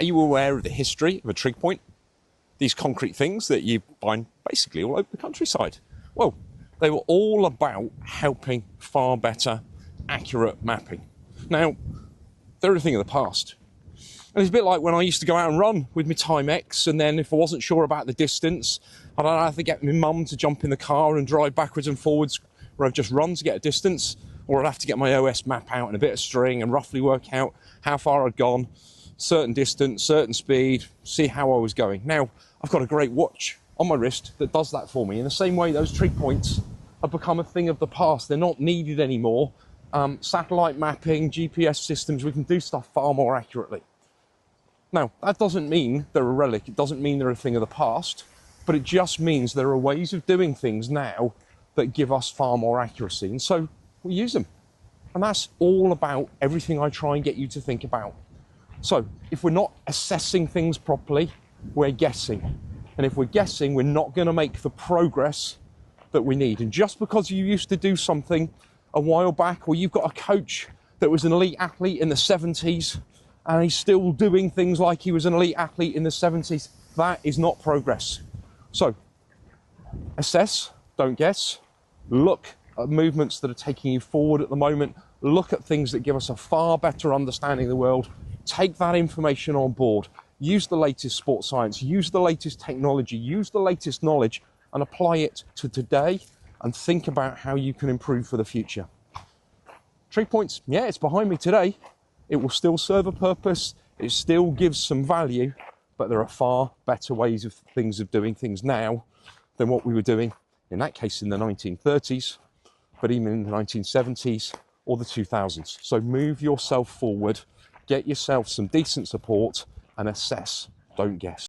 Are you aware of the history of a trig point? These concrete things that you find basically all over the countryside. Well, they were all about helping far better, accurate mapping. Now, they're a thing of the past. And it's a bit like when I used to go out and run with my Timex, and then if I wasn't sure about the distance, I'd have to get my mum to jump in the car and drive backwards and forwards where I've just run to get a distance, or I'd have to get my OS map out and a bit of string and roughly work out how far I'd gone, certain distance, certain speed, see how I was going. Now, I've got a great watch on my wrist that does that for me. In the same way, those trig points have become a thing of the past. They're not needed anymore. Satellite mapping, GPS systems, we can do stuff far more accurately. Now, that doesn't mean they're a relic. It doesn't mean they're a thing of the past, but it just means there are ways of doing things now that give us far more accuracy. And so we use them. And that's all about everything I try and get you to think about. So if we're not assessing things properly, we're guessing. And if we're guessing, we're not going to make the progress that we need. And just because you used to do something a while back, or you've got a coach that was an elite athlete in the 70s, and he's still doing things like he was an elite athlete in the 70s, that is not progress. So assess, don't guess. Look at movements that are taking you forward at the moment. Look at things that give us a far better understanding of the world. Take that information on board. Use the latest sports science, use the latest technology, use the latest knowledge, and apply it to today, and think about how you can improve for the future. Trig points, yeah, it's behind me today. It will still serve a purpose. It still gives some value, but there are far better ways of doing things now than what we were doing, in that case, in the 1930s, but even in the 1970s or the 2000s. So move yourself forward, get yourself some decent support, and assess, don't guess.